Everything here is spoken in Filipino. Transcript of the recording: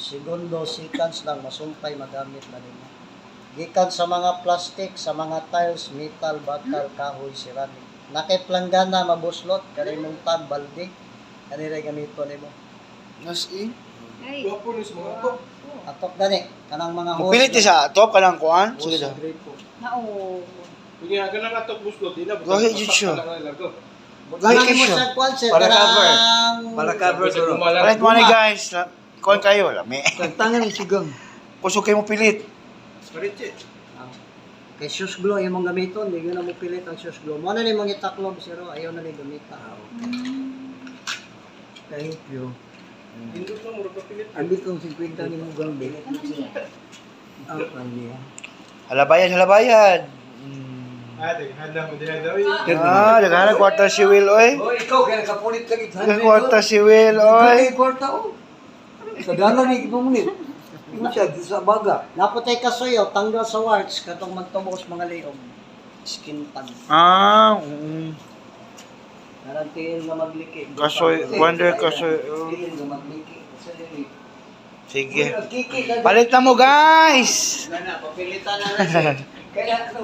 segundo, seconds lang masumpay magamit na nimo. Gikan sa mga plastic, sa mga tiles, metal, bakal, kahoy, ceramic. Nakiplanggana mabuslot kani mong tag balde. Kani ra gamito nimo. Nas in. Ay. Wapo ni mga to. Atok gani kanang mga Pilit sa top kanang kuan. Sige Sige daw. Nao. Kunya ganang atok buslot ina. Gahi jud siya. Kanang Gahi mo siya. sa kwan sir, Para cover. kanang Para cover duro. Right mo ni guys. Kuan kayo lami. Tangan ni sigang. Kusog kay mo pilit. kay shoes glue imong gamiton, di gyud na mo pilit ang shoes glue. Mo na ni mong itaklob sir, ayaw na ni gamita. Thank you. Indot na mura pa pilit. Abi kong 50 ni mo gambe. Ah, kanya. Halabayad. Ate, handa mo din daw. Ah, daghan kwarta si Will oy. Oh, ikaw kaya nakapulit ka gid. Daghan kwarta si Will oy. Ay, kwarta oh. Kadana ni kipumunit. Imo siya sa baga. Naputay kasoyo, tanggal sa warts katong magtubos mga liog. Skin tag. Ah, Narantiil nga magliki. kasoy, wonder kasoy. Tiil nga magliki. Sa dili. Sige. Kiki ka. Palit na mo guys. Na, papilitan na na siya. Kaya ano,